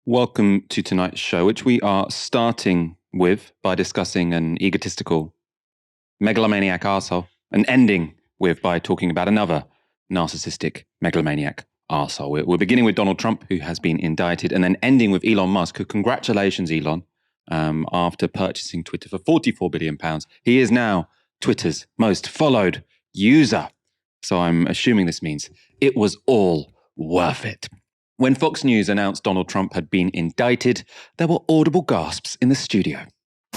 Welcome to tonight's show, which we are starting with by discussing an egotistical megalomaniac arsehole and ending with by talking about another narcissistic megalomaniac arsehole. We're beginning with Donald Trump, who has been indicted, and then ending with Elon Musk, who, congratulations, Elon, after purchasing Twitter for £44 billion. He is now Twitter's most followed user. So I'm assuming this means it was all worth it. When Fox News announced Donald Trump had been indicted, there were audible gasps in the studio.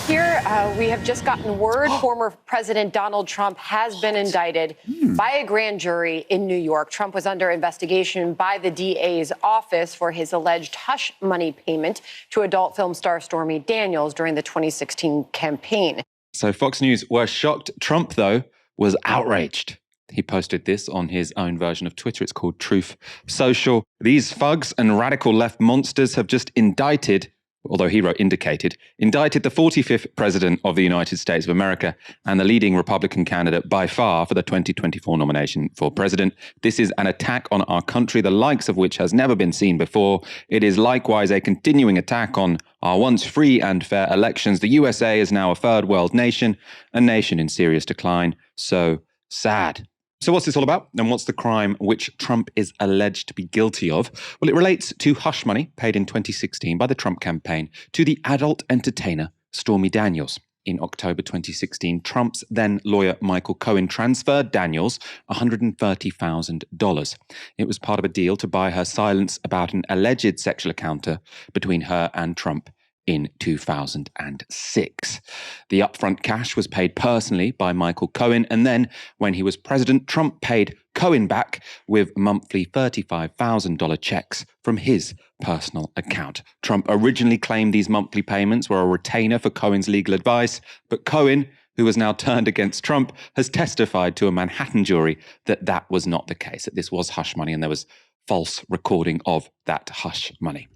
Here, we have just gotten word former President Donald Trump has been indicted by a grand jury in New York. Trump was under investigation by the DA's office for his alleged hush money payment to adult film star Stormy Daniels during the 2016 campaign. So Fox News were shocked. Trump, though, was outraged. He posted this on his own version of Twitter. It's called Truth Social. These thugs and radical left monsters have just indicted, although he wrote indicted the 45th president of the United States of America and the leading Republican candidate by far for the 2024 nomination for president. This is an attack on our country, the likes of which has never been seen before. It is likewise a continuing attack on our once free and fair elections. The USA is now a third world nation, a nation in serious decline. So sad. So what's this all about? And what's the crime which Trump is alleged to be guilty of? Well, it relates to hush money paid in 2016 by the Trump campaign to the adult entertainer Stormy Daniels. In October 2016, Trump's then lawyer Michael Cohen transferred Daniels $130,000. It was part of a deal to buy her silence about an alleged sexual encounter between her and Trump in 2006. The upfront cash was paid personally by Michael Cohen, and then when he was president, Trump paid Cohen back with monthly $35,000 checks from his personal account. Trump originally claimed these monthly payments were a retainer for Cohen's legal advice, but Cohen, who has now turned against Trump, has testified to a Manhattan jury that that was not the case, that this was hush money and there was false recording of that hush money.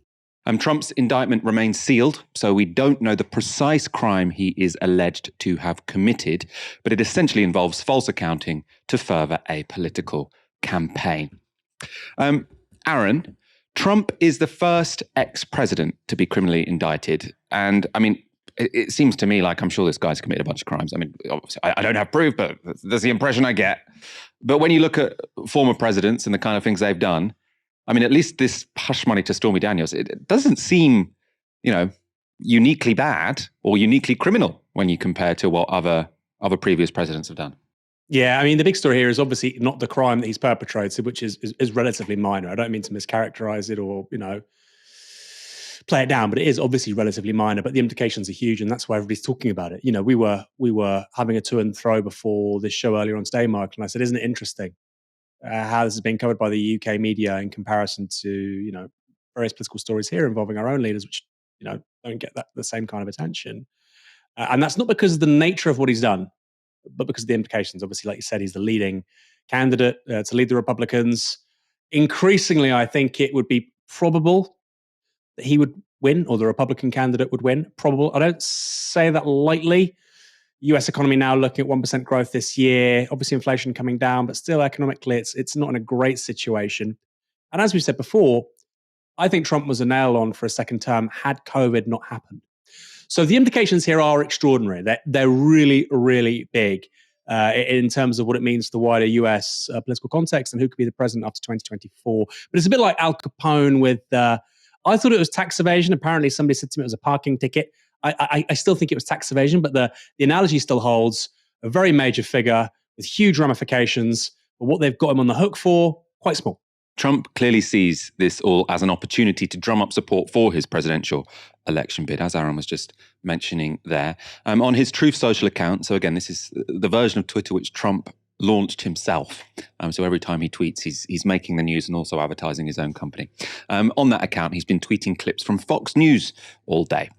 Trump's indictment remains sealed, so we don't know the precise crime he is alleged to have committed, but it essentially involves false accounting to further a political campaign. Aaron, Trump is the first ex-president to be criminally indicted, and I mean, it seems to me like I'm sure this guy's committed a bunch of crimes. I mean, obviously, I don't have proof, but that's the impression I get. But when you look at former presidents and the kind of things they've done, I mean, at least this hush money to Stormy Daniels, it doesn't seem, uniquely bad or uniquely criminal when you compare to what other previous presidents have done. Yeah, I mean, the big story here is obviously not the crime that he's perpetrated, which is relatively minor. I don't mean to mischaracterize it or, play it down, but it is obviously relatively minor, but the implications are huge, and that's why everybody's talking about it. We were having a to and fro before this show earlier on today, Michael, and I said, isn't it interesting how this has been covered by the UK media in comparison to, various political stories here involving our own leaders, which, don't get the same kind of attention. And that's not because of the nature of what he's done, but because of the implications. Obviously, like you said, he's the leading candidate to lead the Republicans. Increasingly, I think it would be probable that he would win, or the Republican candidate would win. Probable. I don't say that lightly. US economy now looking at 1% growth this year. Obviously, inflation coming down, but still economically, it's not in a great situation. And as we said before, I think Trump was a nail on for a second term had COVID not happened. So the implications here are extraordinary. They're really, really big in terms of what it means to the wider US political context and who could be the president after 2024. But it's a bit like Al Capone with, I thought it was tax evasion. Apparently, somebody said to me it was a parking ticket. I still think it was tax evasion, but the analogy still holds. A very major figure with huge ramifications, but what they've got him on the hook for, quite small. Trump clearly sees this all as an opportunity to drum up support for his presidential election bid, as Aaron was just mentioning there. On his Truth Social account, so again, this is the version of Twitter which Trump launched himself. So every time he tweets, he's making the news and also advertising his own company. On that account, he's been tweeting clips from Fox News all day.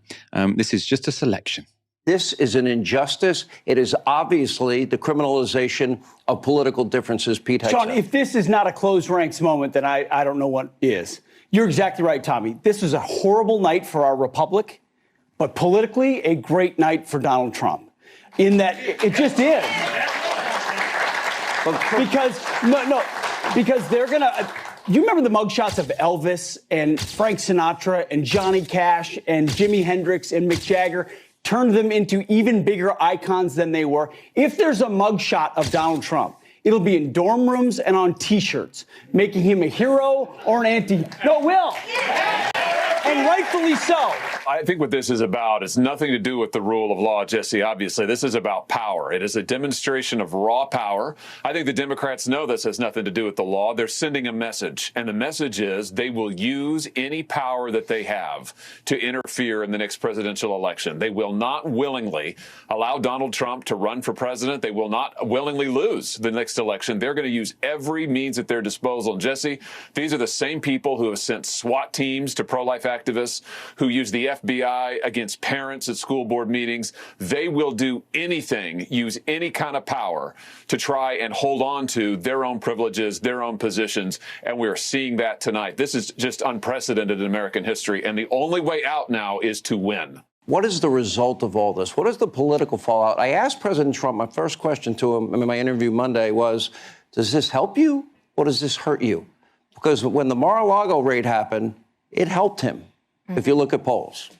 This is just a selection. This is an injustice. It is obviously the criminalization of political differences, Pete. Sean, if this is not a closed ranks moment, then I don't know what is. You're exactly right, Tommy. This is a horrible night for our republic, but politically a great night for Donald Trump. In that it just is. Because they're gonna. Do you remember the mugshots of Elvis and Frank Sinatra and Johnny Cash and Jimi Hendrix and Mick Jagger? Turned them into even bigger icons than they were. If there's a mugshot of Donald Trump, it'll be in dorm rooms and on T-shirts, making him a hero or an anti. No, Will. And rightfully so. I think what this is about is nothing to do with the rule of law, Jesse. Obviously, this is about power. It is a demonstration of raw power. I think the Democrats know this has nothing to do with the law. They're sending a message, and the message is they will use any power that they have to interfere in the next presidential election. They will not willingly allow Donald Trump to run for president. They will not willingly lose the next election. They're going to use every means at their disposal. Jesse, these are the same people who have sent SWAT teams to pro-life activists, who use the FBI against parents at school board meetings. They will do anything, use any kind of power to try and hold on to their own privileges, their own positions. And we are seeing that tonight. This is just unprecedented in American history. And the only way out now is to win. What is the result of all this? What is the political fallout? I asked President Trump, my first question to him in my interview Monday was, does this help you or does this hurt you? Because when the Mar-a-Lago raid happened, it helped him, if you look at polls.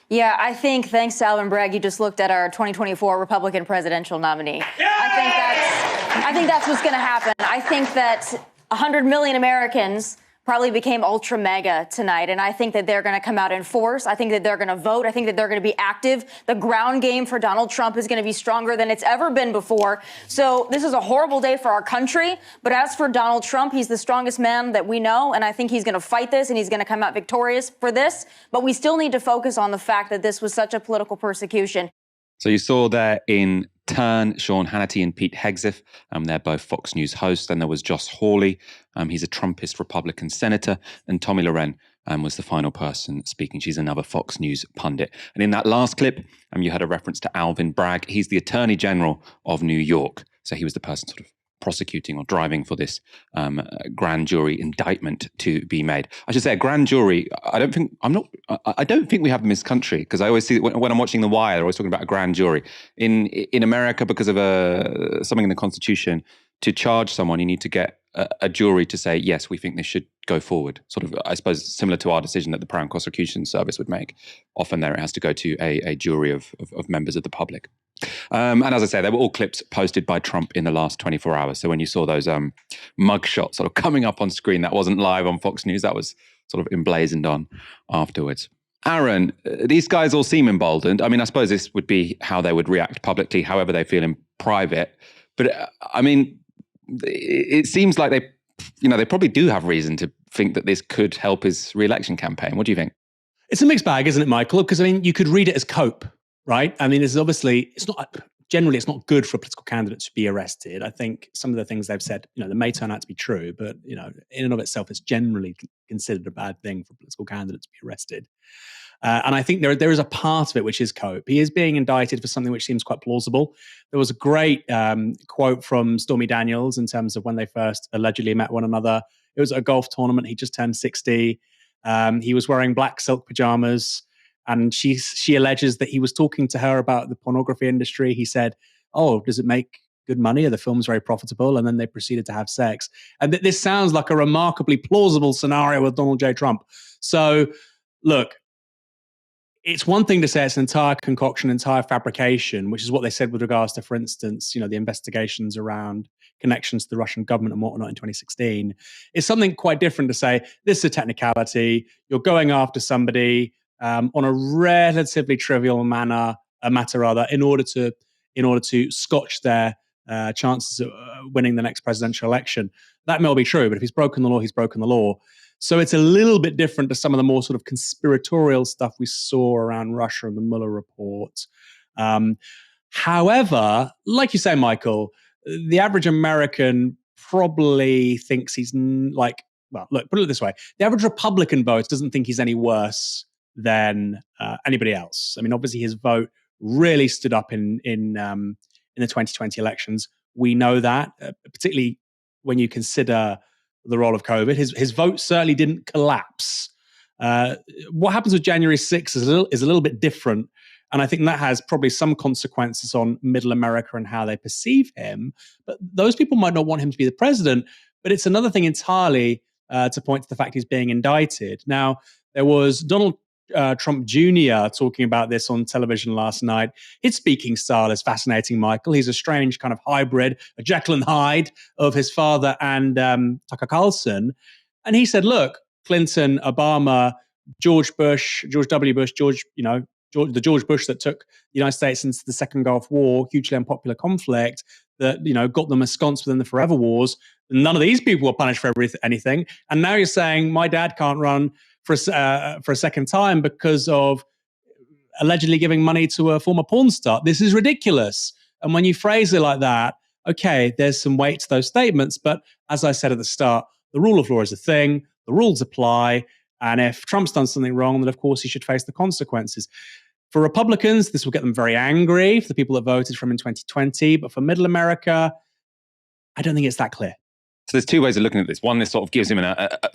Yeah, I think, thanks to Alvin Bragg, you just looked at our 2024 Republican presidential nominee. I think that's what's going to happen. I think that 100 million Americans probably became ultra mega tonight. And I think that they're going to come out in force. I think that they're going to vote. I think that they're going to be active. The ground game for Donald Trump is going to be stronger than it's ever been before. So this is a horrible day for our country. But as for Donald Trump, he's the strongest man that we know. And I think he's going to fight this and he's going to come out victorious for this. But we still need to focus on the fact that this was such a political persecution. So you saw there in turn Sean Hannity and Pete Hegseth. They're both Fox News hosts. Then there was Josh Hawley. He's a Trumpist Republican senator. And Tomi Lahren was the final person speaking. She's another Fox News pundit. And in that last clip, you had a reference to Alvin Bragg. He's the Attorney General of New York. So he was the person sort of prosecuting or driving for this grand jury indictment to be made. I should say a grand jury. I don't think we have them in this country, because I always see when I'm watching The Wire, they're always talking about a grand jury. In America, because of something in the Constitution, to charge someone, you need to get a jury to say, yes, we think this should go forward. Sort of, I suppose, similar to our decision that the Crown Prosecution Service would make. Often there it has to go to a jury of members of the public. And as I say, they were all clips posted by Trump in the last 24 hours. So when you saw those mug shots sort of coming up on screen, that wasn't live on Fox News. That was sort of emblazoned on afterwards. Aaron, these guys all seem emboldened. I mean, I suppose this would be how they would react publicly, however they feel in private. But I mean, it seems like they probably do have reason to think that this could help his re-election campaign. What do you think? It's a mixed bag, isn't it, Michael? Because, I mean, you could read it as cope, right? I mean, it's not good for a political candidate to be arrested. I think some of the things they've said, they may turn out to be true, but, in and of itself, it's generally considered a bad thing for a political candidate to be arrested. And I think there is a part of it which is cope. He is being indicted for something which seems quite plausible. There was a great quote from Stormy Daniels in terms of when they first allegedly met one another. It was at a golf tournament. He just turned 60. He was wearing black silk pajamas. And she alleges that he was talking to her about the pornography industry. He said, "Oh, does it make good money? Are the films very profitable?" And then they proceeded to have sex. And this sounds like a remarkably plausible scenario with Donald J. Trump. So, look, it's one thing to say it's an entire concoction, entire fabrication, which is what they said with regards to, for instance, the investigations around connections to the Russian government and whatnot in 2016. It's something quite different to say this is a technicality. You're going after somebody on a relatively trivial matter rather, in order to scotch their chances of winning the next presidential election. That may all be true, but if he's broken the law, he's broken the law. So it's a little bit different to some of the more sort of conspiratorial stuff we saw around Russia and the Mueller report. However, like you say, Michael, the average American probably thinks he's look, put it this way. The average Republican voter doesn't think he's any worse than anybody else. I mean, obviously his vote really stood up in the 2020 elections. We know that, particularly when you consider the role of COVID. His vote certainly didn't collapse. What happens with January 6th is a little bit different. And I think that has probably some consequences on middle America and how they perceive him. But those people might not want him to be the president. But it's another thing entirely to point to the fact he's being indicted. Now, there was Donald Trump Jr. talking about this on television last night. His speaking style is fascinating, Michael. He's a strange kind of hybrid, a Jekyll and Hyde of his father and Tucker Carlson. And he said, look, Clinton, Obama, George Bush, George W. Bush, the George Bush that took the United States into the Second Gulf War, hugely unpopular conflict that, got them ensconced within the forever wars. None of these people were punished for anything. And now you're saying my dad can't run for a second time because of allegedly giving money to a former porn star. This is ridiculous. And when you phrase it like that, okay, there's some weight to those statements. But as I said at the start, the rule of law is a thing. The rules apply. And if Trump's done something wrong, then of course he should face the consequences. For Republicans, this will get them very angry, for the people that voted for him in 2020. But for middle America, I don't think it's that clear. So there's two ways of looking at this. One, this sort of gives him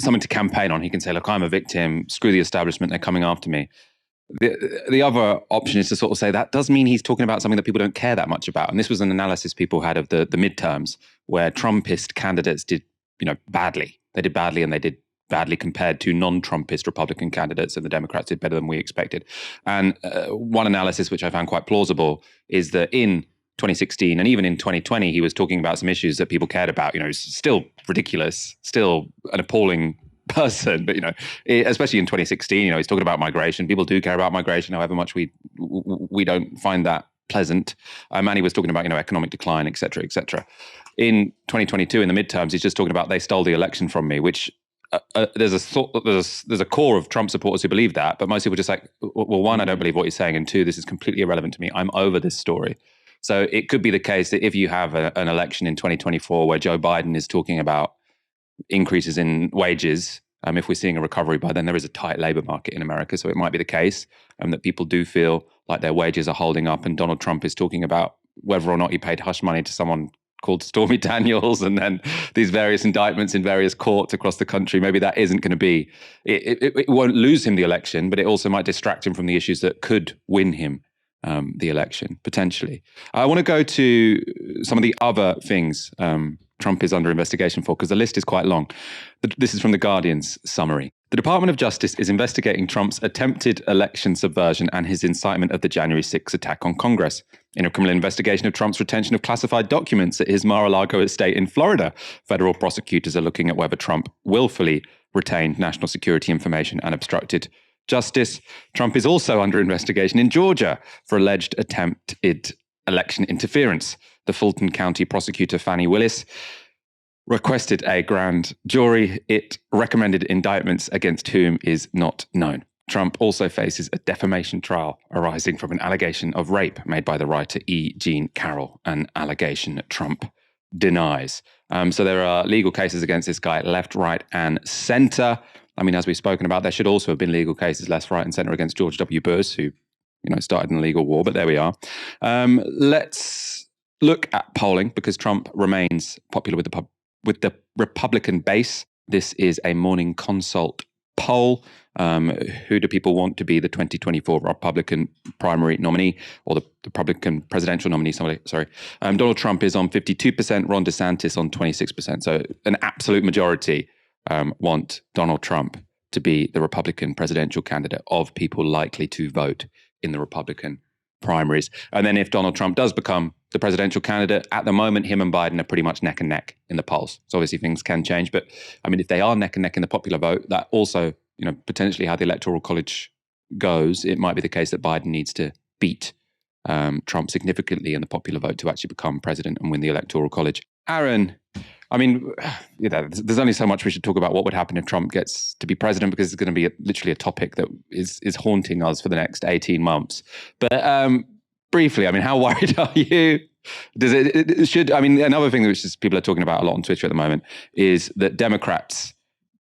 something to campaign on. He can say, look, I'm a victim, screw the establishment, they're coming after me. The other option is to sort of say that does mean he's talking about something that people don't care that much about. And this was an analysis people had of the midterms where Trumpist candidates did badly. They did badly, and they did badly compared to non-Trumpist Republican candidates, and the Democrats did better than we expected. And one analysis, which I found quite plausible, is that in 2016 and even in 2020, he was talking about some issues that people cared about. He's still ridiculous, still an appalling person, but especially in 2016, he's talking about migration. People do care about migration, however much we don't find that pleasant. And he was talking about economic decline, et cetera, et cetera. In 2022, in the midterms, he's just talking about they stole the election from me, which there's a core of Trump supporters who believe that, but most people just like, well, one, I don't believe what he's saying, and two, this is completely irrelevant to me. I'm over this story. So it could be the case that if you have an election in 2024 where Joe Biden is talking about increases in wages, if we're seeing a recovery by then, there is a tight labor market in America. So it might be the case that people do feel like their wages are holding up, and Donald Trump is talking about whether or not he paid hush money to someone called Stormy Daniels, and then these various indictments in various courts across the country. Maybe that isn't going to be, it won't lose him the election, but it also might distract him from the issues that could win him the election, potentially. I want to go to some of the other things Trump is under investigation for, because the list is quite long. This is from The Guardian's summary. The Department of Justice is investigating Trump's attempted election subversion and his incitement of the January 6th attack on Congress. In a criminal investigation of Trump's retention of classified documents at his Mar-a-Lago estate in Florida, federal prosecutors are looking at whether Trump willfully retained national security information and obstructed justice. Trump is also under investigation in Georgia for alleged attempted election interference. The Fulton County prosecutor, Fannie Willis, requested a grand jury. It recommended indictments against whom is not known. Trump also faces a defamation trial arising from an allegation of rape made by the writer E. Jean Carroll, an allegation Trump denies. So there are legal cases against this guy left, right, and center. As we've spoken about, there should also have been legal cases left, right, and center against George W. Bush, who started an illegal war, but there we are. Let's look at polling, because Trump remains popular with the Republican base. This is a Morning Consult poll. Who do people want to be the 2024 Republican primary nominee, or the Republican presidential nominee? Donald Trump is on 52%, Ron DeSantis on 26%. So an absolute majority want Donald Trump to be the Republican presidential candidate of people likely to vote in the Republican primaries. And then if Donald Trump does become the presidential candidate, at the moment, him and Biden are pretty much neck and neck in the polls. So obviously things can change. But if they are neck and neck in the popular vote, that also, potentially how the Electoral College goes, it might be the case that Biden needs to beat Trump significantly in the popular vote to actually become president and win the Electoral College. Aaron, there's only so much we should talk about what would happen if Trump gets to be president, because it's going to be literally a topic that is haunting us for the next 18 months. But briefly, how worried are you? Another thing that people are talking about a lot on Twitter at the moment is that Democrats,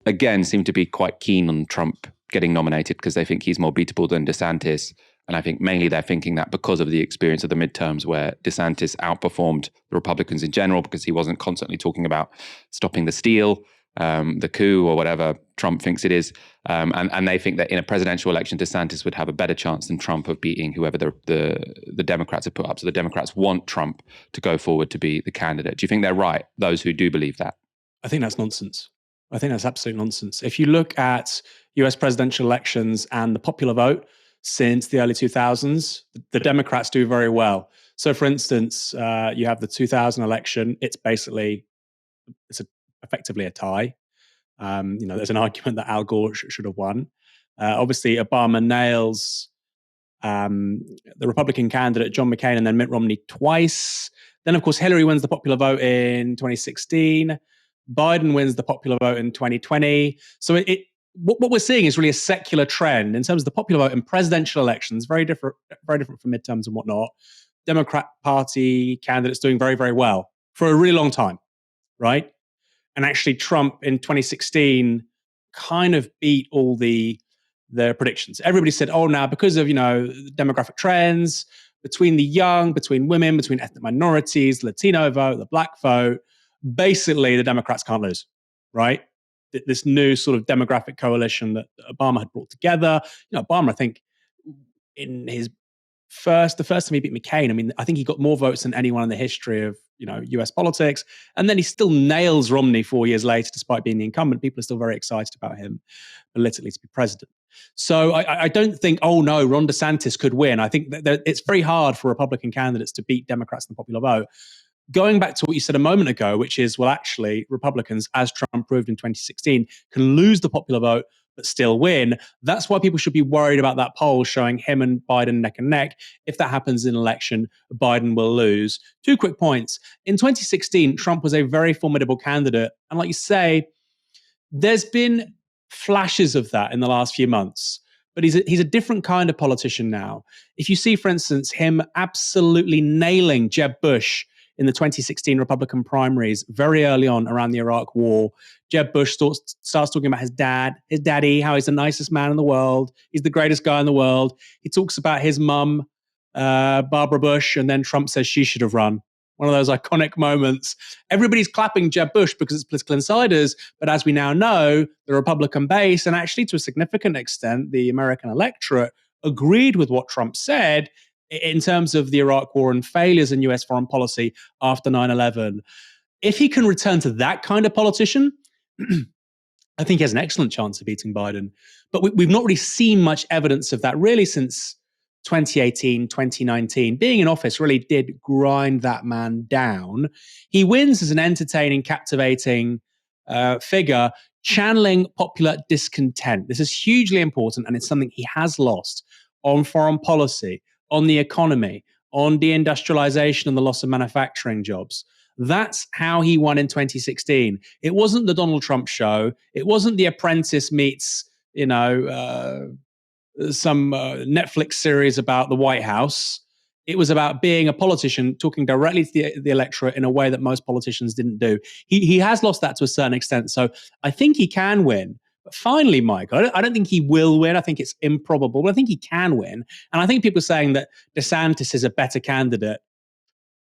again, seem to be quite keen on Trump getting nominated because they think he's more beatable than DeSantis. And I think mainly they're thinking that because of the experience of the midterms where DeSantis outperformed the Republicans in general, because he wasn't constantly talking about stopping the steal, the coup, or whatever Trump thinks it is. And they think that in a presidential election, DeSantis would have a better chance than Trump of beating whoever the Democrats have put up. So the Democrats want Trump to go forward to be the candidate. Do you think they're right, those who do believe that? I think that's nonsense. I think that's absolute nonsense. If you look at US presidential elections and the popular vote since the early 2000s, the Democrats do very well. So, for instance, you have the 2000 election. It's effectively a tie. There's an argument that Al Gore should have won. Obviously, Obama nails the Republican candidate, John McCain, and then Mitt Romney twice. Then, of course, Hillary wins the popular vote in 2016. Biden wins the popular vote in 2020. So what we're seeing is really a secular trend in terms of the popular vote in presidential elections, very different from midterms and whatnot. Democrat Party candidates doing very, very well for a really long time, right? And actually, Trump in 2016 kind of beat all their predictions. Everybody said, oh, now because of, demographic trends between the young, between women, between ethnic minorities, Latino vote, the black vote, basically the Democrats can't lose, right? This new sort of demographic coalition that Obama had brought together. Obama, I think, in the first time he beat McCain, I think he got more votes than anyone in the history of, US politics. And then he still nails Romney 4 years later, despite being the incumbent. People are still very excited about him politically to be president. So I don't think, oh no, Ron DeSantis could win. I think that it's very hard for Republican candidates to beat Democrats in the popular vote. Going back to what you said a moment ago, which is, well, actually, Republicans, as Trump proved in 2016, can lose the popular vote but still win. That's why people should be worried about that poll showing him and Biden neck and neck. If that happens in an election, Biden will lose. 2 quick points. In 2016, Trump was a very formidable candidate. And like you say, there's been flashes of that in the last few months. But he's a different kind of politician now. If you see, for instance, him absolutely nailing Jeb Bush in the 2016 Republican primaries very early on around the Iraq War, Jeb Bush starts talking about his daddy, how he's the nicest man in the world. He's the greatest guy in the world. He talks about his mum, Barbara Bush, and then Trump says she should have run. One of those iconic moments. Everybody's clapping Jeb Bush because it's political insiders, but as we now know, the Republican base, and actually to a significant extent, the American electorate, agreed with what Trump said in terms of the Iraq War and failures in US foreign policy after 9/11. If he can return to that kind of politician, I think he has an excellent chance of beating Biden. But we've not really seen much evidence of that really since 2018, 2019. Being in office really did grind that man down. He wins as an entertaining, captivating figure, channeling popular discontent. This is hugely important, and it's something he has lost on foreign policy, on the economy, on deindustrialization and the loss of manufacturing jobs. That's how he won in 2016. It wasn't the Donald Trump show. It wasn't The Apprentice meets, some Netflix series about the White House. It was about being a politician, talking directly to the electorate in a way that most politicians didn't do. He has lost that to a certain extent. So I think he can win. But finally, Mike, I don't think he will win. I think it's improbable, but I think he can win. And I think people saying that DeSantis is a better candidate.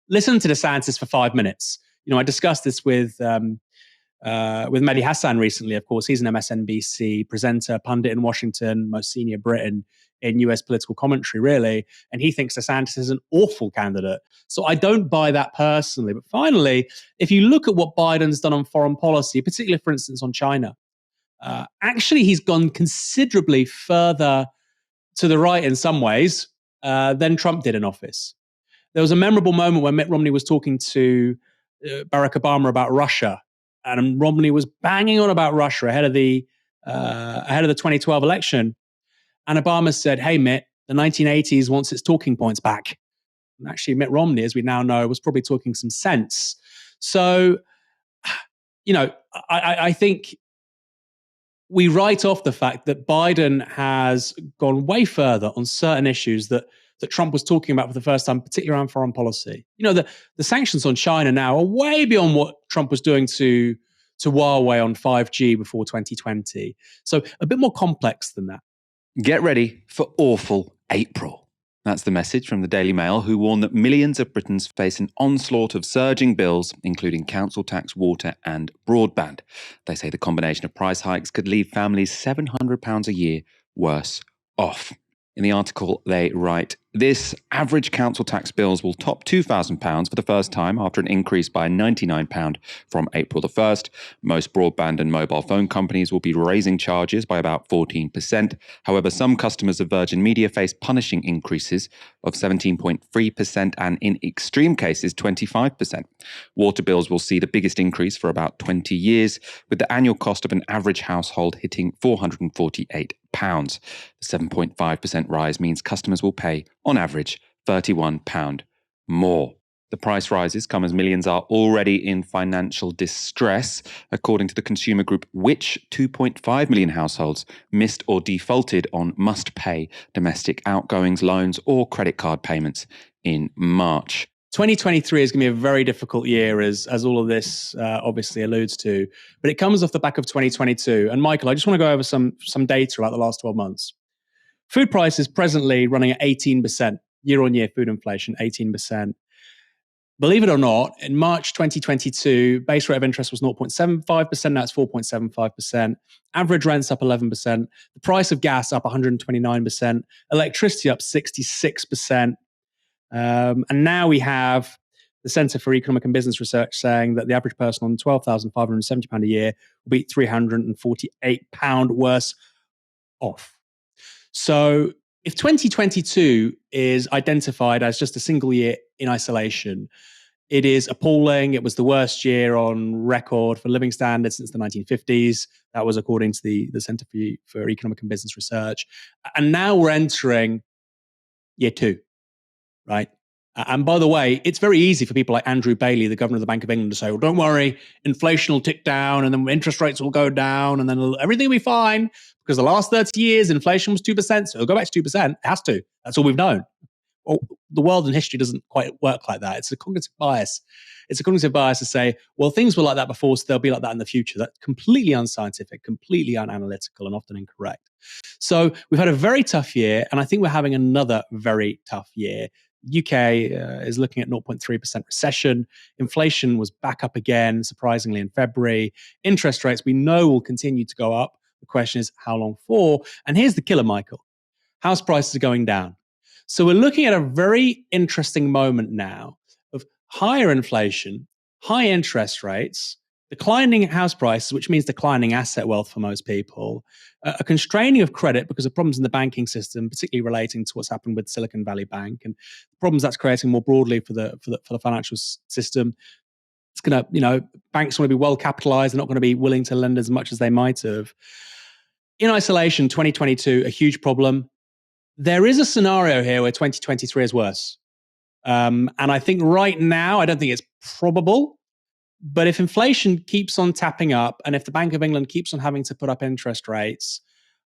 Listen to DeSantis for 5 minutes. I discussed this with Mehdi Hassan recently. Of course, he's an MSNBC presenter, pundit in Washington, most senior Briton in US political commentary, really. And he thinks DeSantis is an awful candidate. So I don't buy that personally. But finally, if you look at what Biden's done on foreign policy, particularly, for instance, on China, actually, he's gone considerably further to the right in some ways than Trump did in office. There was a memorable moment when Mitt Romney was talking to Barack Obama about Russia, and Romney was banging on about Russia ahead of the 2012 election. And Obama said, "Hey, Mitt, the 1980s wants its talking points back." And actually, Mitt Romney, as we now know, was probably talking some sense. So, I think we write off the fact that Biden has gone way further on certain issues that Trump was talking about for the first time, particularly around foreign policy. The sanctions on China now are way beyond what Trump was doing to Huawei on 5G before 2020. So a bit more complex than that. Get ready for awful April. That's the message from the Daily Mail, who warn that millions of Britons face an onslaught of surging bills, including council tax, water and broadband. They say the combination of price hikes could leave families £700 a year worse off. In the article, they write, This average council tax bills will top £2,000 for the first time after an increase by £99 from April the 1st. Most broadband and mobile phone companies will be raising charges by about 14%. However, some customers of Virgin Media face punishing increases of 17.3% and in extreme cases 25%. Water bills will see the biggest increase for about 20 years, with the annual cost of an average household hitting £448. The 7.5% rise means customers will pay, on average, £31 more. The price rises come as millions are already in financial distress. According to the consumer group Which, 2.5 million households missed or defaulted on must-pay domestic outgoings, loans or credit card payments in March. 2023 is going to be a very difficult year, as all of this obviously alludes to. But it comes off the back of 2022. And Michael, I just want to go over some data about the last 12 months. Food prices presently running at 18%, year-on-year food inflation, 18%. Believe it or not, in March 2022, base rate of interest was 0.75%, now it's 4.75%. Average rent's up 11%. The price of gas up 129%. Electricity up 66%. And now we have the Centre for Economic and Business Research saying that the average person on £12,570 a year will be £348 worse off. So if 2022 is identified as just a single year in isolation, it is appalling. It was the worst year on record for living standards since the 1950s. That was according to the Centre for Economic and Business Research. And now we're entering year two, right? And by the way, it's very easy for people like Andrew Bailey, the governor of the Bank of England, to say, well, don't worry, inflation will tick down and then interest rates will go down and then everything will be fine because the last 30 years, inflation was 2%. So it'll go back to 2%. It has to. That's all we've known. Well, the world and history doesn't quite work like that. It's a cognitive bias. It's a cognitive bias to say, well, things were like that before, so they'll be like that in the future. That's completely unscientific, completely unanalytical, and often incorrect. So we've had a very tough year, and I think we're having another very tough year. UK is looking at 0.3% recession. Inflation was back up again, surprisingly, in February. Interest rates we know will continue to go up. The question is how long for? And here's the killer, Michael. House prices are going down. So we're looking at a very interesting moment now of higher inflation, high interest rates, declining house prices, which means declining asset wealth for most people, a constraining of credit because of problems in the banking system, particularly relating to what's happened with Silicon Valley Bank and the problems that's creating more broadly for the financial system. It's going to, banks want to be well capitalized. They're not going to be willing to lend as much as they might have. In isolation, 2022, a huge problem. There is a scenario here where 2023 is worse. And I think right now, I don't think it's probable. But if inflation keeps on tapping up and if the Bank of England keeps on having to put up interest rates,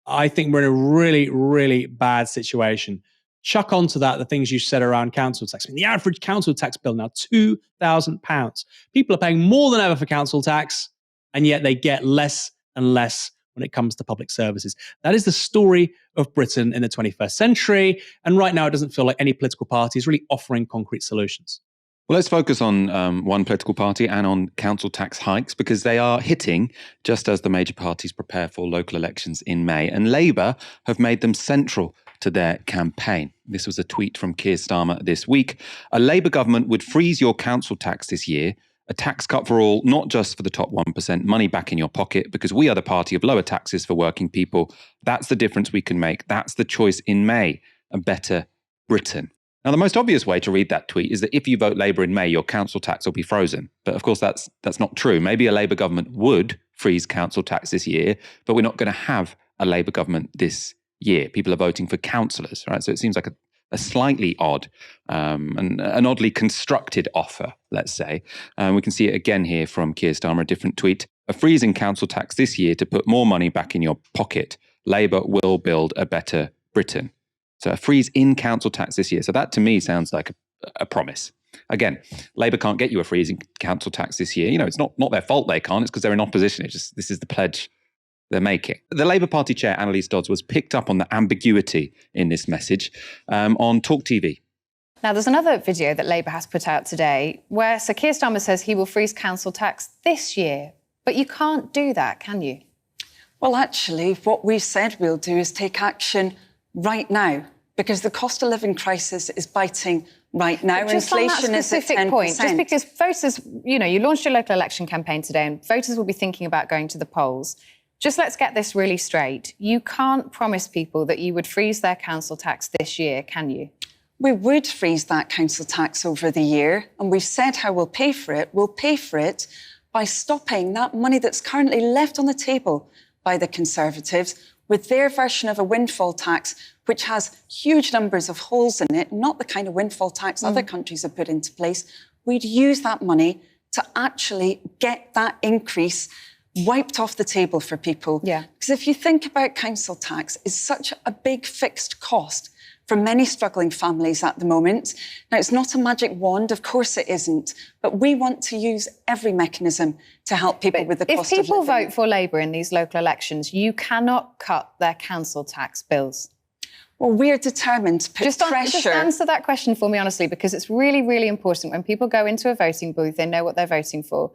I think we're in a really, really bad situation. Chuck onto that the things you said around council tax. The average council tax bill now, £2,000. People are paying more than ever for council tax, and yet they get less and less when it comes to public services. That is the story of Britain in the 21st century. And right now, it doesn't feel like any political party is really offering concrete solutions. Well, let's focus on one political party and on council tax hikes because they are hitting just as the major parties prepare for local elections in May. And Labour have made them central to their campaign. This was a tweet from Keir Starmer this week. A Labour government would freeze your council tax this year. A tax cut for all, not just for the top 1%, money back in your pocket, because we are the party of lower taxes for working people. That's the difference we can make. That's the choice in May. A better Britain. Now, the most obvious way to read that tweet is that if you vote Labour in May, your council tax will be frozen. But of course, that's not true. Maybe a Labour government would freeze council tax this year, but we're not going to have a Labour government this year. People are voting for councillors, right? So it seems like a slightly odd and an oddly constructed offer, let's say. We can see it again here from Keir Starmer, a different tweet. A freezing council tax this year to put more money back in your pocket. Labour will build a better Britain. So a freeze in council tax this year. So that to me sounds like a promise. Again, Labour can't get you a freeze in council tax this year. It's not their fault they can't. It's because they're in opposition. It's just this is the pledge they're making. The Labour Party chair, Annalise Dodds, was picked up on the ambiguity in this message on Talk TV. Now, there's another video that Labour has put out today where Sir Keir Starmer says he will freeze council tax this year. But you can't do that, can you? Well, actually, what we said we'll do is take action right now because the cost of living crisis is biting right now. Just Inflation on that is at specific 10%. point, just because voters, you launched your local election campaign today and voters will be thinking about going to the polls. Just let's get this really straight. You can't promise people that you would freeze their council tax this year, can you? We would freeze that council tax over the year, and we've said how we'll pay for it. We'll pay for it by stopping that money that's currently left on the table by the Conservatives with their version of a windfall tax, which has huge numbers of holes in it, not the kind of windfall tax other countries have put into place. We'd use that money to actually get that increase wiped off the table for people. Yeah. Because if you think about council tax, it's such a big fixed cost for many struggling families at the moment. Now, it's not a magic wand, of course it isn't, but we want to use every mechanism to help people with the cost of living. If people vote for Labour in these local elections, you cannot cut their council tax bills. Well, we're determined to put pressure. Just answer that question for me, honestly, because it's really, really important. When people go into a voting booth, they know what they're voting for.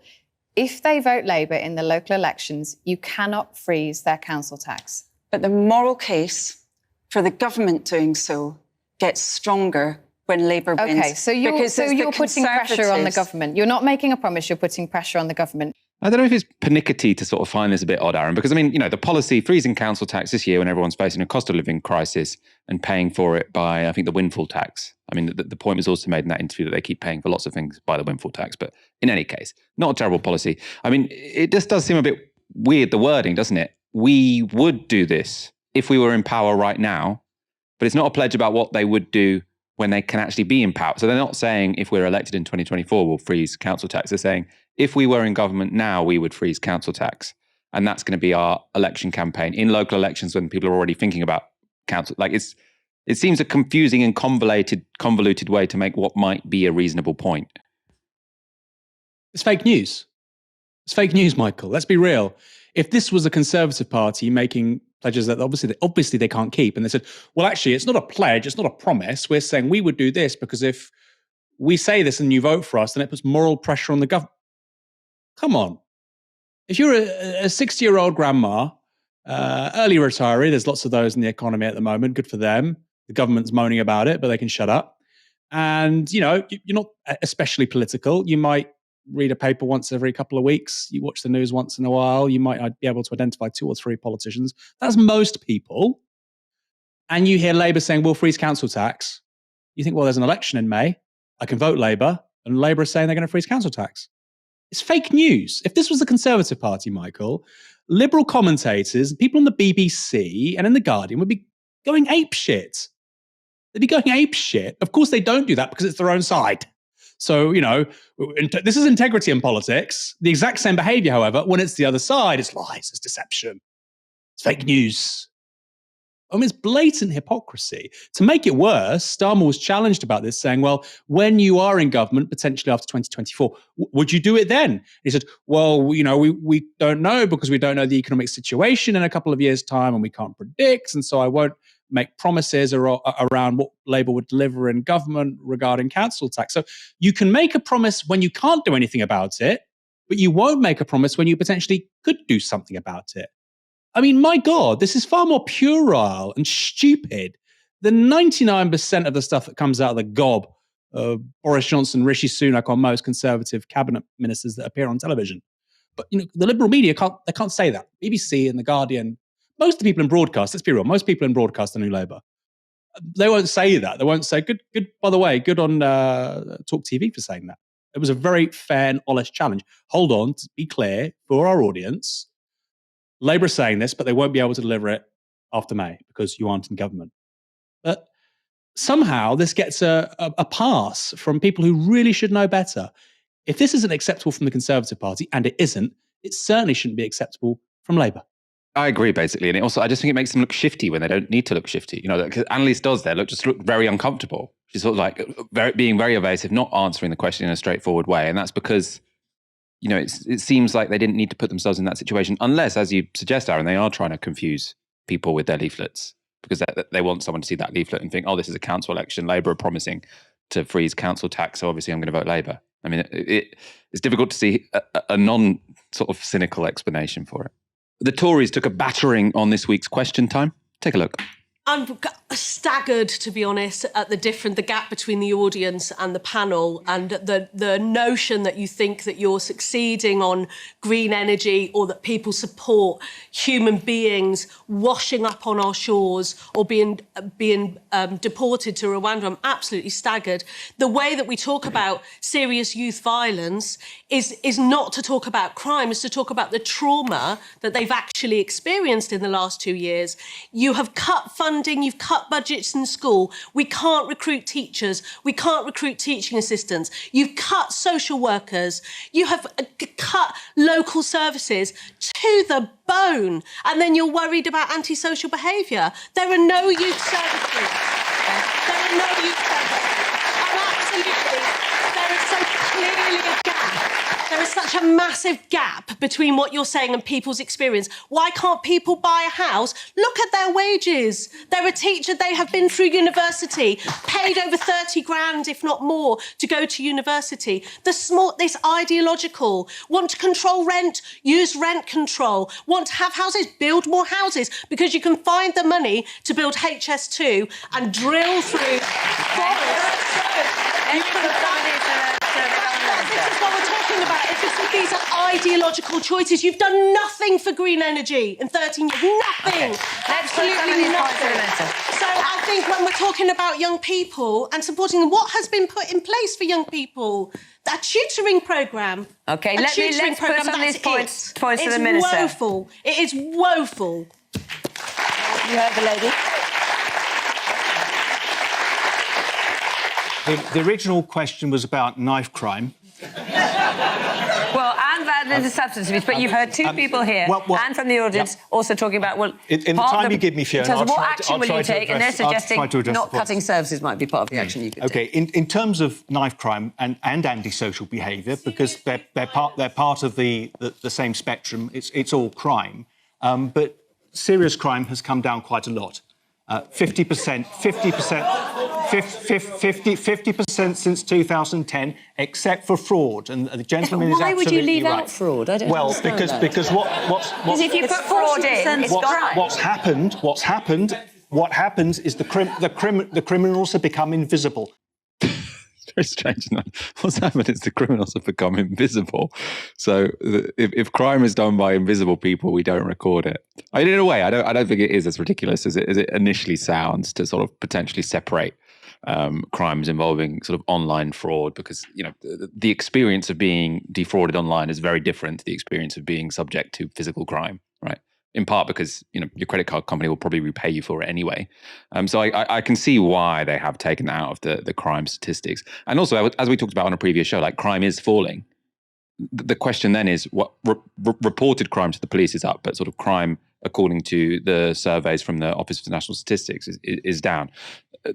If they vote Labour in the local elections, you cannot freeze their council tax. But the moral case for the government doing so gets stronger when Labour wins. OK, so you're putting pressure on the government. You're not making a promise, you're putting pressure on the government. I don't know if it's pernickety to sort of find this a bit odd, Aaron, because, I mean, the policy freezing council tax this year when everyone's facing a cost of living crisis and paying for it by, I think, the windfall tax. I mean, the point was also made in that interview that they keep paying for lots of things by the windfall tax. But in any case, not a terrible policy. I mean, it just does seem a bit weird, the wording, doesn't it? We would do this if we were in power right now, but it's not a pledge about what they would do when they can actually be in power. So they're not saying if we're elected in 2024, we'll freeze council tax. They're saying if we were in government now, we would freeze council tax. And that's going to be our election campaign in local elections when people are already thinking about council. Like it seems a confusing and convoluted way to make what might be a reasonable point. It's fake news. It's fake news, Michael. Let's be real. If this was a Conservative Party making pledges that obviously they can't keep, and they said, well, actually, it's not a pledge, it's not a promise. We're saying we would do this because if we say this and you vote for us, then it puts moral pressure on the government. Come on. If you're a 60-year-old grandma, early retiree, there's lots of those in the economy at the moment, good for them. The government's moaning about it, but they can shut up. And, you're not especially political. You might read a paper once every couple of weeks. You watch the news once in a while. You might be able to identify 2 or 3 politicians. That's most people. And you hear Labour saying, we'll freeze council tax. You think, well, there's an election in May. I can vote Labour. And Labour is saying they're going to freeze council tax. It's fake news. If this was the Conservative Party, Michael, liberal commentators, people on the BBC and in The Guardian would be going apeshit. They'd be going apeshit. Of course, they don't do that because it's their own side. So, this is integrity in politics. The exact same behavior, however, when it's the other side, it's lies, it's deception, it's fake news. I mean, it's blatant hypocrisy. To make it worse, Starmer was challenged about this, saying, well, when you are in government, potentially after 2024, would you do it then? He said, well, we don't know because we don't know the economic situation in a couple of years' time and we can't predict. And so I won't make promises around what Labour would deliver in government regarding council tax. So you can make a promise when you can't do anything about it, but you won't make a promise when you potentially could do something about it. I mean, my God, this is far more puerile and stupid than 99% of the stuff that comes out of the gob of Boris Johnson, Rishi Sunak, or most Conservative cabinet ministers that appear on television. But the liberal media can't say that. BBC and The Guardian, most of the people in broadcast, let's be real, most people in broadcast are New Labour. They won't say that. They won't say, good, by the way, good on Talk TV for saying that. It was a very fair and honest challenge. Hold on, to be clear, for our audience, Labour are saying this, but they won't be able to deliver it after May because you aren't in government. But somehow this gets a pass from people who really should know better. If this isn't acceptable from the Conservative Party, and it isn't, it certainly shouldn't be acceptable from Labour. I agree, basically. And I just think it makes them look shifty when they don't need to look shifty. Because Annalise does there, look very uncomfortable. She's sort of like being very evasive, not answering the question in a straightforward way. And that's because it seems like they didn't need to put themselves in that situation unless, as you suggest, Aaron, they are trying to confuse people with their leaflets because they want someone to see that leaflet and think, oh, this is a council election. Labour are promising to freeze council tax, so obviously I'm going to vote Labour. I mean, it's difficult to see a non-sort of cynical explanation for it. The Tories took a battering on this week's Question Time. Take a look. I'm staggered, to be honest, at the gap between the audience and the panel, and the notion that you think that you're succeeding on green energy, or that people support human beings washing up on our shores or being deported to Rwanda. I'm absolutely staggered. The way that we talk about serious youth violence is not to talk about crime, it's to talk about the trauma that they've actually experienced in the last 2 years. You have cut funding, you've cut budgets in school. We can't recruit teachers. We can't recruit teaching assistants. You've cut social workers. You have cut local services to the bone. And then you're worried about antisocial behaviour. There are no youth services. There are no youth services. And absolutely, there is so clearly a gap. There is such a massive gap between what you're saying and people's experience. Why can't people buy a house? Look at their wages. They're a teacher, they have been through university, paid over 30 grand, if not more, to go to university. This ideological, want to control rent, use rent control, want to have houses, build more houses, because you can find the money to build HS2 and drill through forests. This is what we're talking about. These are ideological choices. You've done nothing for green energy in 13 years. Nothing. Okay. Absolutely nothing. So I think when we're talking about young people and supporting them, what has been put in place for young people? A tutoring programme. Okay, let's put some of these points to the Minister. It's woeful. It is woeful. You heard the lady. The original question was about knife crime. Well, and that is a substance abuse, but you've heard two people here and from the audience also talking about, well... In the time you give me, Fiona, I'll what action will you take? And they're suggesting not cutting services might be part of the action you could take. OK, in terms of knife crime and antisocial behaviour, because they're part of the same spectrum, it's all crime. But serious crime has come down quite a lot. 50% since 2010, except for fraud. And the gentleman is absolutely right. Why would you leave out fraud? I don't understand that. Because because if you put fraud in, it's crime. What happens is the criminals have become invisible. Very strange. What's happened is the criminals have become invisible. So if crime is done by invisible people, we don't record it. I mean, in a way, I don't think it is as ridiculous as it initially sounds to sort of potentially separate crimes involving sort of online fraud, because the experience of being defrauded online is very different to the experience of being subject to physical crime, right? In part because your credit card company will probably repay you for it anyway. So I can see why they have taken that out of the crime statistics. And also, as we talked about on a previous show, like, crime is falling. The question then is, what reported crime to the police is up, but sort of crime, according to the surveys from the Office for National Statistics, is down.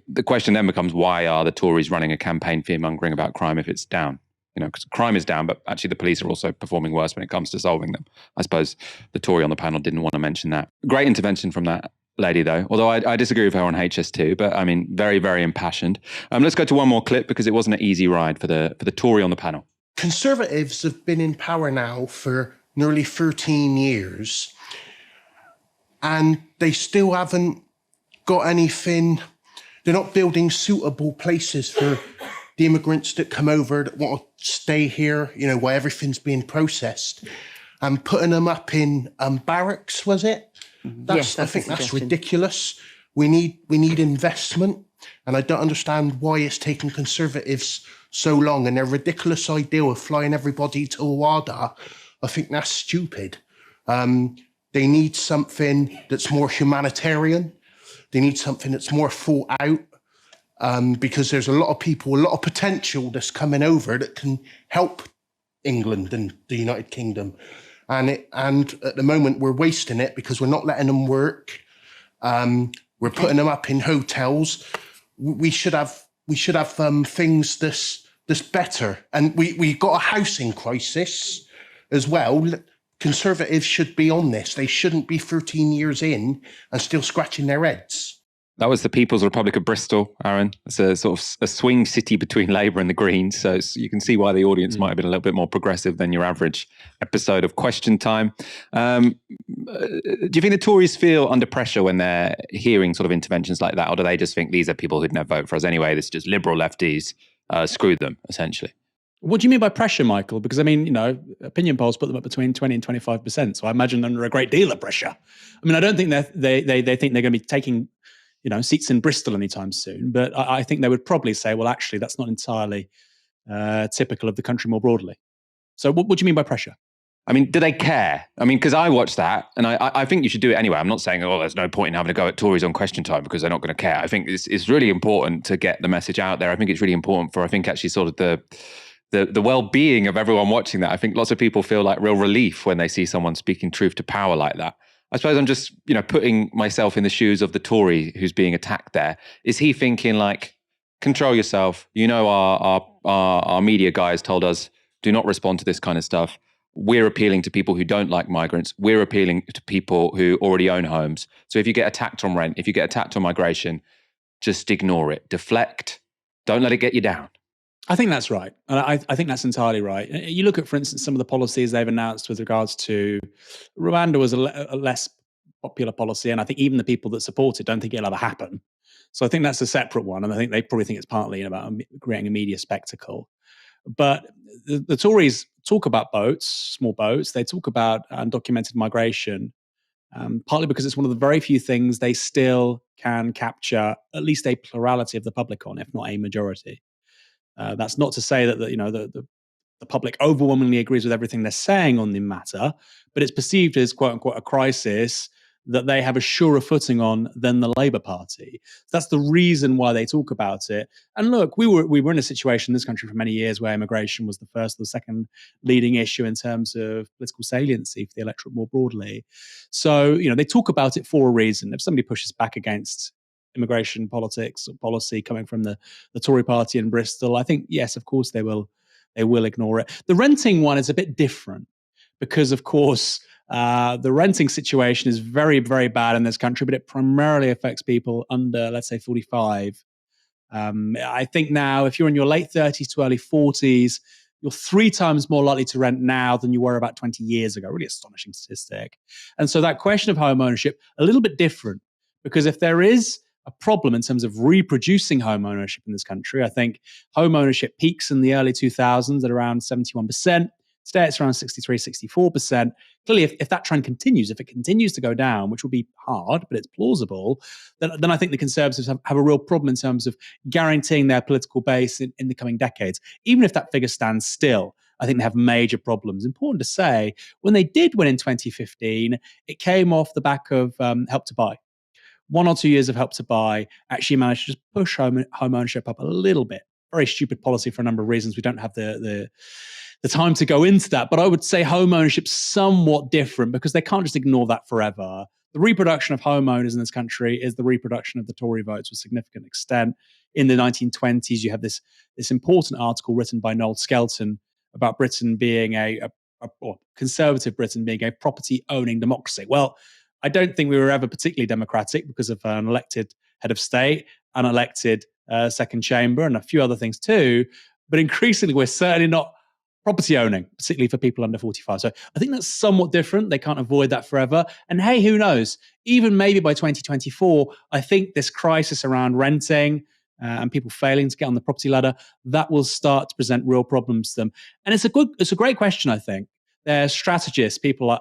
The question then becomes, why are the Tories running a campaign fear-mongering about crime if it's down? Because crime is down, but actually the police are also performing worse when it comes to solving them. I suppose the Tory on the panel didn't want to mention that. Great intervention from that lady, though, although I disagree with her on HS2, but I mean, very, very impassioned. Let's go to one more clip, because it wasn't an easy ride for the Tory on the panel. Conservatives have been in power now for nearly 13 years, and they still haven't got anything. They're not building suitable places for the immigrants that come over that want to stay here, while everything's being processed, and putting them up in barracks, was it? Yes, I think that's ridiculous. We need investment, and I don't understand why it's taken Conservatives so long, and their ridiculous idea of flying everybody to Rwanda, I think that's stupid. They need something that's more humanitarian. They need something that's more thought out. Because there's a lot of people, a lot of potential that's coming over that can help England and the United Kingdom. And at the moment, we're wasting it because we're not letting them work. We're putting them up in hotels. We should have things that's better. And we got a housing crisis as well. Conservatives should be on this. They shouldn't be 13 years in and still scratching their heads. That was the People's Republic of Bristol, Aaron. It's a sort of a swing city between Labour and the Greens. So you can see why the audience might have been a little bit more progressive than your average episode of Question Time. Do you think the Tories feel under pressure when they're hearing sort of interventions like that? Or do they just think these are people who'd never vote for us anyway? This is just liberal lefties, screw them, essentially? What do you mean by pressure, Michael? Because, I mean, opinion polls put them up between 20 and 25%. So I imagine under a great deal of pressure. I mean, I don't think they think they're going to be taking seats in Bristol anytime soon. But I think they would probably say, well, actually, that's not entirely typical of the country more broadly. So what do you mean by pressure? I mean, do they care? I mean, because I watched that, and I think you should do it anyway. I'm not saying, there's no point in having a go at Tories on Question Time because they're not going to care. I think it's really important to get the message out there. I think it's really important for, actually sort of the well-being of everyone watching that. I think lots of people feel like real relief when they see someone speaking truth to power like that. I suppose I'm just, putting myself in the shoes of the Tory who's being attacked there. Is he thinking like, control yourself? Our media guys told us, do not respond to this kind of stuff. We're appealing to people who don't like migrants. We're appealing to people who already own homes. So if you get attacked on rent, if you get attacked on migration, just ignore it. Deflect. Don't let it get you down. I think that's right. And I think that's entirely right. You look at, for instance, some of the policies they've announced with regards to Rwanda was a less popular policy. And I think even the people that support it don't think it'll ever happen. So I think that's a separate one. And I think they probably think it's partly about creating a media spectacle. But the Tories talk about boats, small boats. They talk about undocumented migration, partly because it's one of the very few things they still can capture at least a plurality of the public on, if not a majority. That's not to say that the public overwhelmingly agrees with everything they're saying on the matter, but it's perceived as quote unquote a crisis that they have a surer footing on than the Labour Party. So that's the reason why they talk about it. And look, we were in a situation in this country for many years where immigration was the first or the second leading issue in terms of political saliency for the electorate more broadly. So they talk about it for a reason. If somebody pushes back against immigration politics or policy coming from the Tory party in Bristol, I think, yes, of course they will ignore it. The renting one is a bit different because, of course, the renting situation is very, very bad in this country, but it primarily affects people under, let's say, 45. I think now, if you're in your late 30s to early 40s, you're 3 times more likely to rent now than you were about 20 years ago. Really astonishing statistic. And so that question of home ownership, a little bit different, because if there is a problem in terms of reproducing home ownership in this country, I think home ownership peaks in the early 2000s at around 71%. Today it's around 63, 64%. Clearly, if that trend continues, if it continues to go down, which will be hard, but it's plausible, then I think the Conservatives have a real problem in terms of guaranteeing their political base in the coming decades. Even if that figure stands still, I think they have major problems. Important to say, when they did win in 2015, it came off the back of Help to Buy. 1 or 2 years of Help to Buy actually managed to just push home ownership up a little bit. Very stupid policy for a number of reasons. We don't have the time to go into that. But I would say home ownership's somewhat different because they can't just ignore that forever. The reproduction of homeowners in this country is the reproduction of the Tory votes to a significant extent. In the 1920s, you have this important article written by Noel Skelton about Britain being or conservative Britain being a property-owning democracy. Well, I don't think we were ever particularly democratic because of an elected head of state, an elected second chamber, and a few other things too. But increasingly, we're certainly not property owning, particularly for people under 45. So I think that's somewhat different. They can't avoid that forever. And hey, who knows? Even maybe by 2024, I think this crisis around renting and people failing to get on the property ladder, that will start to present real problems to them. And it's a great question, I think. There's strategists, people like,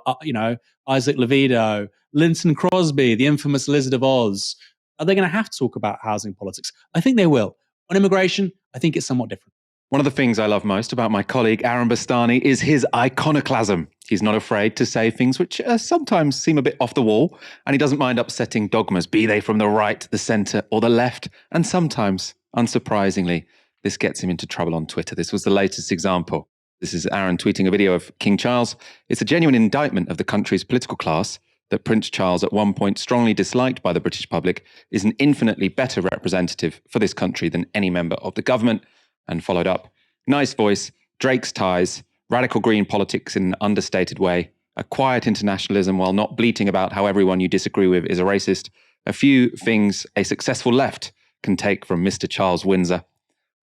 Isaac Levido, Linton Crosby, the infamous Lizard of Oz. Are they going to have to talk about housing politics? I think they will. On immigration, I think it's somewhat different. One of the things I love most about my colleague Aaron Bastani is his iconoclasm. He's not afraid to say things which sometimes seem a bit off the wall, and he doesn't mind upsetting dogmas, be they from the right, the centre, or the left. And sometimes, unsurprisingly, this gets him into trouble on Twitter. This was the latest example. This is Aaron tweeting a video of King Charles. It's a genuine indictment of the country's political class that Prince Charles, at one point strongly disliked by the British public, is an infinitely better representative for this country than any member of the government. And followed up, nice voice, Drake's ties, radical green politics in an understated way, a quiet internationalism while not bleating about how everyone you disagree with is a racist, a few things a successful left can take from Mr. Charles Windsor.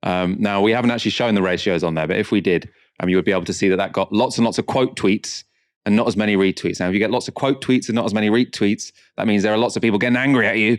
Now, we haven't actually shown the ratios on there, but if we did, you would be able to see that got lots and lots of quote tweets and not as many retweets. Now, if you get lots of quote tweets and not as many retweets, that means there are lots of people getting angry at you,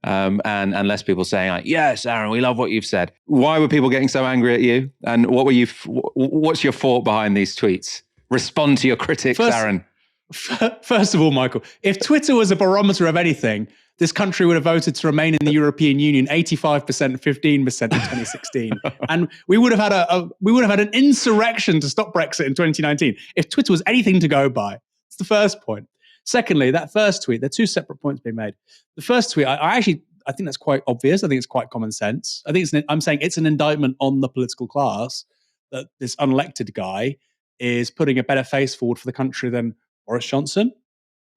and less people saying, like, yes, Aaron, we love what you've said. Why were people getting so angry at you? And what's your thought behind these tweets? Respond to your critics, Aaron. First of all, Michael, if Twitter was a barometer of anything, this country would have voted to remain in the European Union 85%, 15% in 2016, and we would have had an insurrection to stop Brexit in 2019. If Twitter was anything to go by, that's the first point. Secondly, that first tweet, there are two separate points being made. The first tweet, I think that's quite obvious. I think it's quite common sense. I'm saying it's an indictment on the political class that this unelected guy is putting a better face forward for the country than Boris Johnson,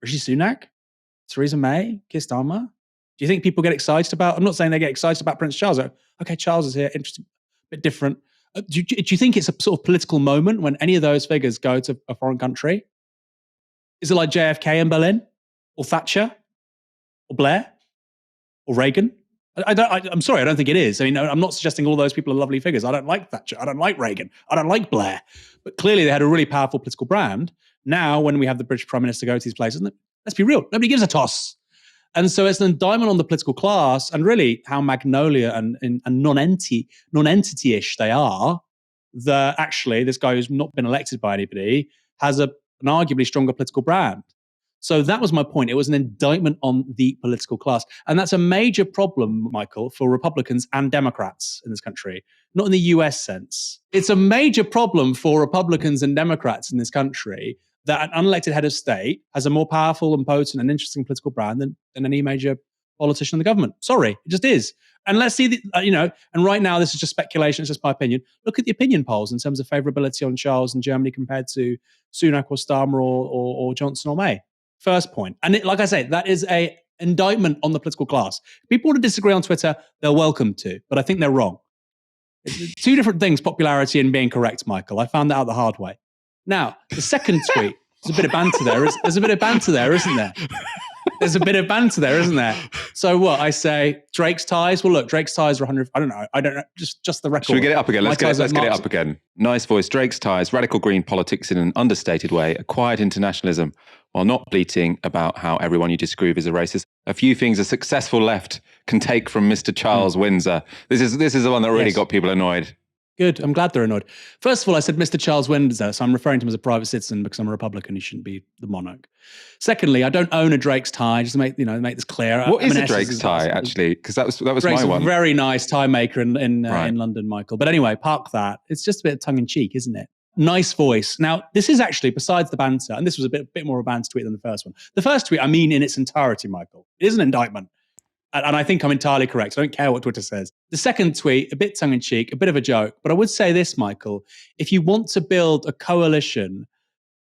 Rishi Sunak, Theresa May, Keir Starmer. Do you think people get excited about? I'm not saying they get excited about Prince Charles. Okay, Charles is here, interesting, a bit different. Do you think it's a sort of political moment when any of those figures go to a foreign country? Is it like JFK in Berlin, or Thatcher, or Blair, or Reagan? I'm sorry, I don't think it is. I mean, I'm not suggesting all those people are lovely figures. I don't like Thatcher. I don't like Reagan. I don't like Blair. But clearly they had a really powerful political brand. Now, when we have the British Prime Minister go to these places, let's be real, nobody gives a toss. And so it's an indictment on the political class and really how magnolia and non-entity-ish they are, that actually this guy who's not been elected by anybody has an arguably stronger political brand. So that was my point. It was an indictment on the political class. And that's a major problem, Michael, for Republicans and Democrats in this country, not in the US sense. It's a major problem for Republicans and Democrats in this country that an unelected head of state has a more powerful and potent and interesting political brand than any major politician in the government. Sorry, it just is. And let's see, and right now this is just speculation, it's just my opinion. Look at the opinion polls in terms of favorability on Charles in Germany compared to Sunak or Starmer or Johnson or May. First point. And like I say, that is an indictment on the political class. If people want to disagree on Twitter, they're welcome to, but I think they're wrong. Two different things, popularity and being correct, Michael. I found that out the hard way. Now, the second tweet, there's a bit of banter there. There's a bit of banter there, isn't there? There's a bit of banter there, isn't there? So what? I say Drake's ties. Well, look, Drake's ties are 100. I don't know. Just the record. Should we get it up again? Let's get it up again. Nice voice. Drake's ties. Radical green politics in an understated way. A quiet internationalism while not bleating about how everyone you disagree with is a racist. A few things a successful left can take from Mr. Charles Windsor. This is the one that really got people annoyed. Good. I'm glad they're annoyed. First of all, I said Mr. Charles Windsor, so I'm referring to him as a private citizen because I'm a Republican. He shouldn't be the monarch. Secondly, I don't own a Drake's tie. Just to make this clear. What is a Drake's tie, actually? Because that was Drake's my one. A very nice tie maker in London, Michael. But anyway, park that. It's just a bit of tongue in cheek, isn't it? Nice voice. Now, this is actually, besides the banter, and this was a bit more of a banter tweet than the first one. The first tweet, I mean in its entirety, Michael. It is an indictment. And I think I'm entirely correct. I don't care what Twitter says. The second tweet, a bit tongue-in-cheek, a bit of a joke. But I would say this, Michael. If you want to build a coalition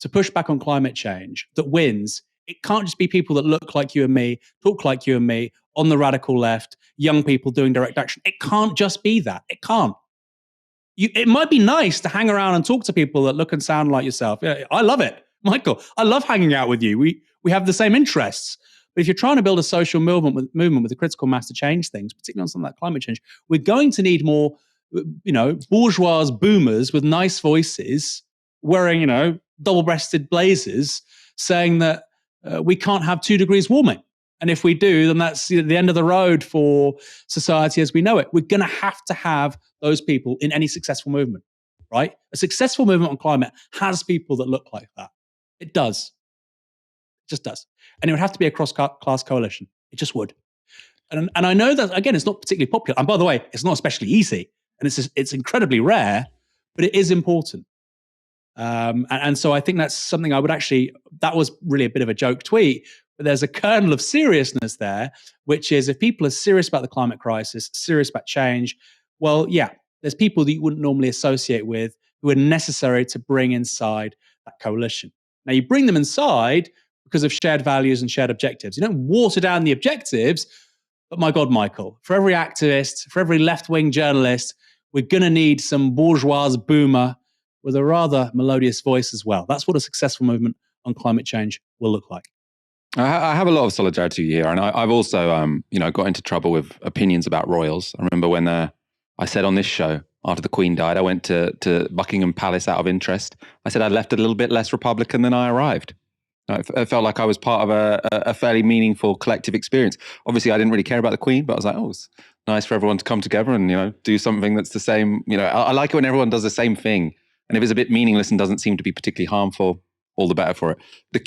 to push back on climate change that wins, it can't just be people that look like you and me, talk like you and me, on the radical left, young people doing direct action. It can't just be that. It can't. It might be nice to hang around and talk to people that look and sound like yourself. Yeah, I love it, Michael. I love hanging out with you. We have the same interests. But if you're trying to build a social movement with a critical mass to change things, particularly on something like climate change, we're going to need more, bourgeois boomers with nice voices wearing, double-breasted blazers saying that we can't have 2 degrees warming. And if we do, then that's the end of the road for society as we know it. We're going to have those people in any successful movement, right? A successful movement on climate has people that look like that. It does. It just does. And it would have to be a cross-class coalition. It just would. And I know that, again, it's not particularly popular. And by the way, it's not especially easy. And it's incredibly rare, but it is important. And so I think that's something that was really a bit of a joke tweet, but there's a kernel of seriousness there, which is if people are serious about the climate crisis, serious about change, well, yeah, there's people that you wouldn't normally associate with who are necessary to bring inside that coalition. Now, you bring them inside because of shared values and shared objectives. You don't water down the objectives, but my God, Michael, for every activist, for every left-wing journalist, we're going to need some bourgeois boomer with a rather melodious voice as well. That's what a successful movement on climate change will look like. I have a lot of solidarity here, and I've also, got into trouble with opinions about royals. I remember when I said on this show after the Queen died, I went to Buckingham Palace out of interest. I said I'd left a little bit less Republican than I arrived. I felt like I was part of a fairly meaningful collective experience. Obviously, I didn't really care about the Queen, but I was like, oh, it's nice for everyone to come together and do something that's the same. I like it when everyone does the same thing, and if it's a bit meaningless and doesn't seem to be particularly harmful, all the better for it. The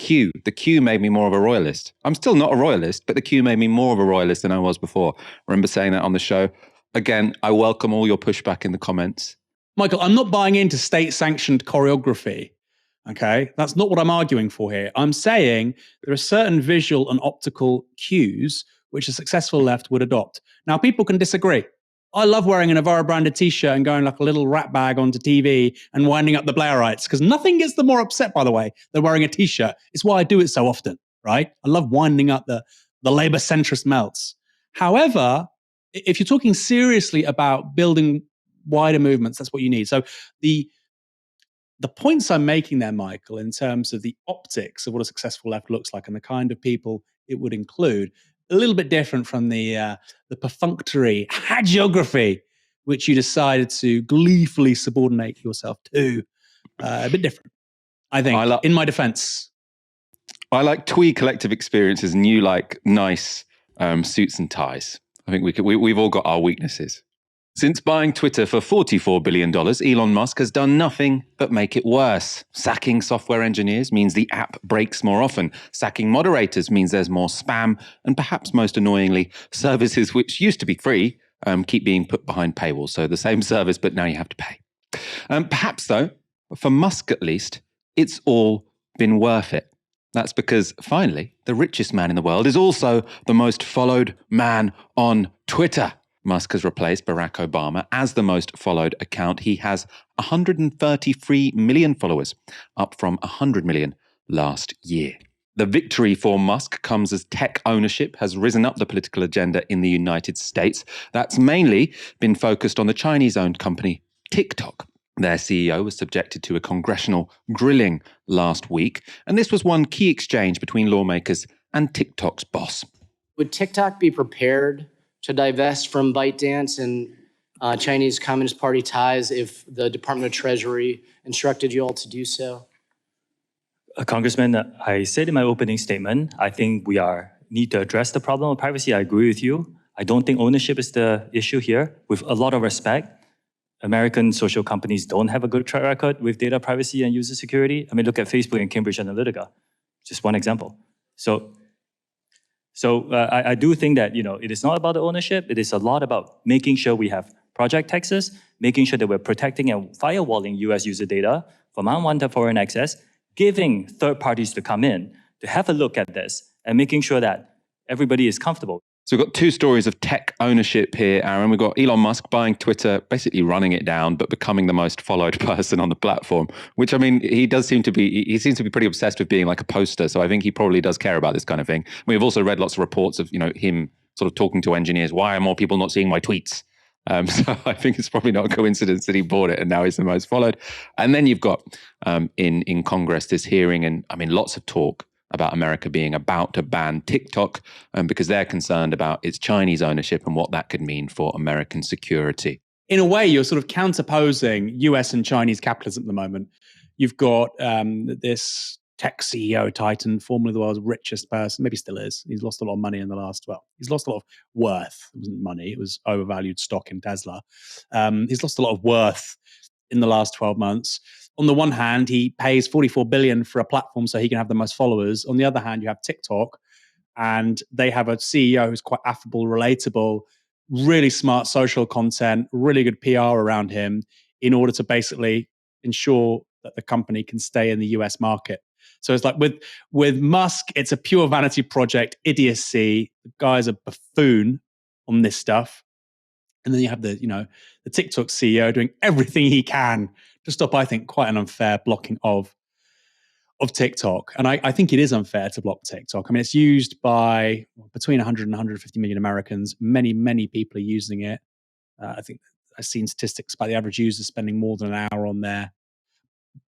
Q made me more of a royalist. I'm still not a royalist, but the Q made me more of a royalist than I was before. I remember saying that on the show. Again, I welcome all your pushback in the comments. Michael, I'm not buying into state-sanctioned choreography. Okay, that's not what I'm arguing for here. I'm saying there are certain visual and optical cues which a successful left would adopt. Now, people can disagree. I love wearing a Novara branded t-shirt and going like a little rat bag onto TV and winding up the Blairites, because nothing gets them more upset, by the way, than wearing a t-shirt. It's why I do it so often, right? I love winding up the Labour centrist melts. However, if you're talking seriously about building wider movements, that's what you need. So the points I'm making there, Michael, in terms of the optics of what a successful left looks like and the kind of people it would include, a little bit different from the perfunctory hagiography which you decided to gleefully subordinate yourself to. A bit different, I think, in my defense. I like twee collective experiences and you like nice suits and ties. I think we've all got our weaknesses. Since buying Twitter for $44 billion, Elon Musk has done nothing but make it worse. Sacking software engineers means the app breaks more often. Sacking moderators means there's more spam. And perhaps most annoyingly, services which used to be free keep being put behind paywalls. So the same service, but now you have to pay. Perhaps, though, for Musk at least, it's all been worth it. That's because, finally, the richest man in the world is also the most followed man on Twitter. Musk has replaced Barack Obama as the most followed account. He has 133 million followers, up from 100 million last year. The victory for Musk comes as tech ownership has risen up the political agenda in the United States. That's mainly been focused on the Chinese-owned company TikTok. Their CEO was subjected to a congressional grilling last week, and this was one key exchange between lawmakers and TikTok's boss. Would TikTok be prepared to divest from ByteDance and Chinese Communist Party ties if the Department of Treasury instructed you all to do so? Congressman, I said in my opening statement, I think we need to address the problem of privacy. I agree with you. I don't think ownership is the issue here. With a lot of respect, American social companies don't have a good track record with data privacy and user security. I mean, look at Facebook and Cambridge Analytica, just one example. So I do think that, it is not about the ownership. It is a lot about making sure we have Project Texas, making sure that we're protecting and firewalling US user data from unwanted foreign access, giving third parties to come in to have a look at this and making sure that everybody is comfortable. So we've got two stories of tech ownership here, Aaron. We've got Elon Musk buying Twitter, basically running it down, but becoming the most followed person on the platform, which, I mean, he seems to be pretty obsessed with being like a poster. So I think he probably does care about this kind of thing. We've also read lots of reports of, him sort of talking to engineers. Why are more people not seeing my tweets? So I think it's probably not a coincidence that he bought it and now he's the most followed. And then you've got in Congress this hearing, and I mean, lots of talk about America being about to ban TikTok because they're concerned about its Chinese ownership and what that could mean for American security. In a way, you're sort of counterposing US and Chinese capitalism at the moment. You've got this tech CEO titan, formerly the world's richest person, maybe still is. He's lost a lot of money in the he's lost a lot of worth. It wasn't money, it was overvalued stock in Tesla. He's lost a lot of worth in the last 12 months. On the one hand, he pays $44 billion for a platform so he can have the most followers. On the other hand, you have TikTok, and they have a CEO who's quite affable, relatable, really smart social content, really good PR around him in order to basically ensure that the company can stay in the US market. So it's like with Musk, it's a pure vanity project, idiocy. The guy's a buffoon on this stuff. And then you have the TikTok CEO doing everything he can to stop, I think, quite an unfair blocking of TikTok. And I think it is unfair to block TikTok. I mean, it's used by between 100 and 150 million Americans. Many, many people are using it. I think I've seen statistics about the average user spending more than an hour on there.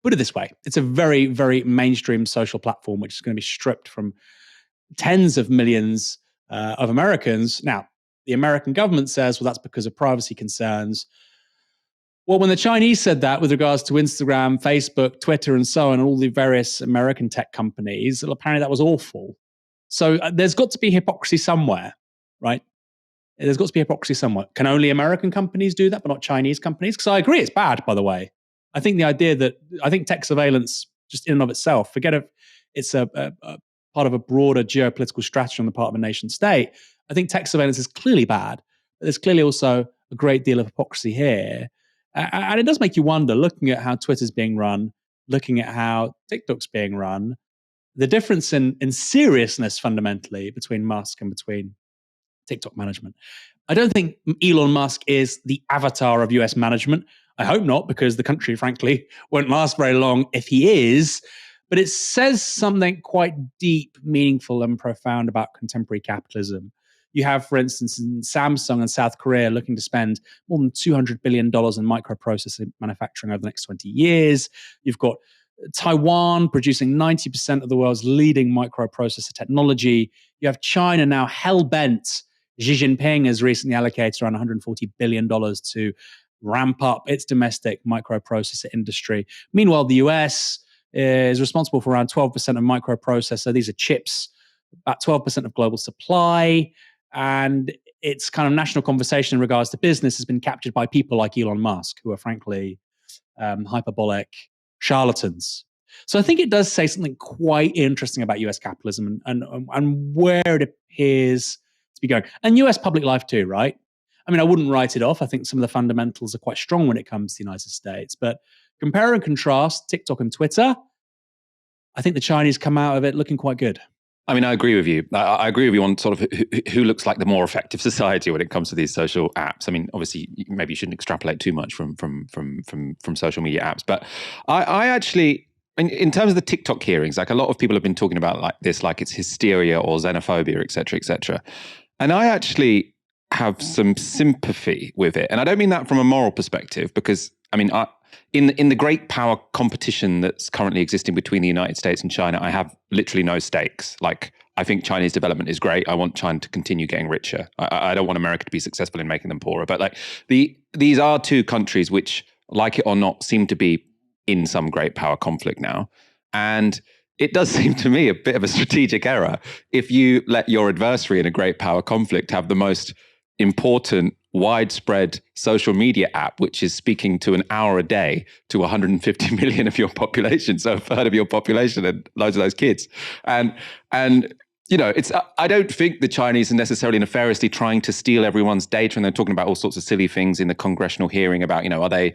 Put it this way, it's a very, very mainstream social platform, which is going to be stripped from tens of millions of Americans. Now, the American government says, well, that's because of privacy concerns. Well, when the Chinese said that with regards to Instagram, Facebook, Twitter, and so on, and all the various American tech companies, well, apparently that was awful. So there's got to be hypocrisy somewhere, right? There's got to be hypocrisy somewhere. Can only American companies do that, but not Chinese companies? Because I agree, it's bad, by the way. I think the idea that, I think tech surveillance, just in and of itself, forget if it's a part of a broader geopolitical strategy on the part of a nation state. I think tech surveillance is clearly bad, but there's clearly also a great deal of hypocrisy here. And it does make you wonder, looking at how Twitter's being run, looking at how TikTok's being run, the difference in seriousness fundamentally between Musk and between TikTok management. I don't think Elon Musk is the avatar of US management. I hope not, because the country, frankly, won't last very long if he is. But it says something quite deep, meaningful, and profound about contemporary capitalism. You have, for instance, Samsung and South Korea looking to spend more than $200 billion in microprocessor manufacturing over the next 20 years. You've got Taiwan producing 90% of the world's leading microprocessor technology. You have China now hell-bent. Xi Jinping has recently allocated around $140 billion to ramp up its domestic microprocessor industry. Meanwhile, the US is responsible for around 12% of microprocessor. These are chips, about 12% of global supply. And its kind of national conversation in regards to business has been captured by people like Elon Musk, who are frankly hyperbolic charlatans. So I think it does say something quite interesting about US capitalism and where it appears to be going. And US public life too, right? I mean, I wouldn't write it off. I think some of the fundamentals are quite strong when it comes to the United States. But compare and contrast TikTok and Twitter, I think the Chinese come out of it looking quite good. I mean, I agree with you. I agree with you on sort of who looks like the more effective society when it comes to these social apps. I mean, obviously, maybe you shouldn't extrapolate too much from social media apps. But I actually, in terms of the TikTok hearings, like a lot of people have been talking about like this, like it's hysteria or xenophobia, et cetera, et cetera. And I actually have some sympathy with it. And I don't mean that from a moral perspective, because I mean, in the great power competition that's currently existing between the United States and China, I have literally no stakes. Like, I think Chinese development is great. I want China to continue getting richer. I don't want America to be successful in making them poorer. But like these are two countries which, like it or not, seem to be in some great power conflict now. And it does seem to me a bit of a strategic error if you let your adversary in a great power conflict have the most important widespread social media app, which is speaking to an hour a day to 150 million of your population, so a third of your population and loads of those kids. And you know, I don't think the Chinese are necessarily nefariously trying to steal everyone's data, and they're talking about all sorts of silly things in the congressional hearing about, you know, are they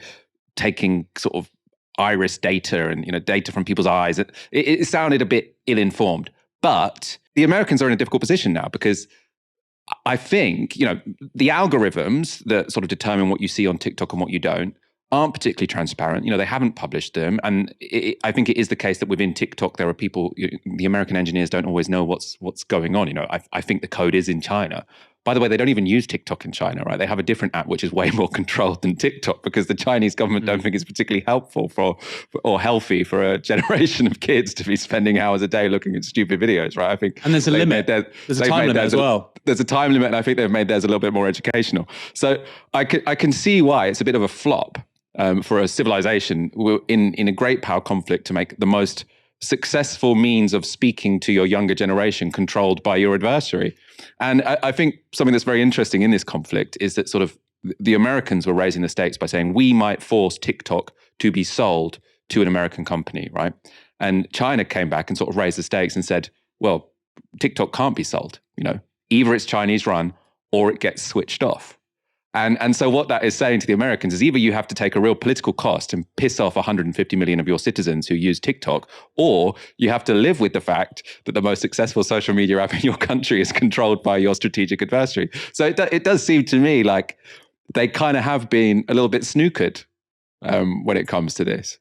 taking sort of iris data and, you know, data from people's eyes. It sounded a bit ill-informed, but the Americans are in a difficult position now because I think, you know, the algorithms that sort of determine what you see on TikTok and what you don't aren't particularly transparent. You know, they haven't published them. And I think it is the case that within TikTok, there are people, the American engineers don't always know what's going on. You know, I think the code is in China. By the way, they don't even use TikTok in China, right? They have a different app which is way more controlled than TikTok because the Chinese government don't think it's particularly helpful or healthy for a generation of kids to be spending hours a day looking at stupid videos, right? I think, and there's a limit. There's a time limit as well. There's a time limit, and I think they've made theirs a little bit more educational. So I can see why it's a bit of a flop for a civilization in a great power conflict to make the most successful means of speaking to your younger generation controlled by your adversary. And I think something that's very interesting in this conflict is that sort of the Americans were raising the stakes by saying we might force TikTok to be sold to an American company, right? And China came back and sort of raised the stakes and said, well, TikTok can't be sold. You know, either it's Chinese run or it gets switched off. And so what that is saying to the Americans is either you have to take a real political cost and piss off 150 million of your citizens who use TikTok, or you have to live with the fact that the most successful social media app in your country is controlled by your strategic adversary. So it does seem to me like they kind of have been a little bit snookered when it comes to this.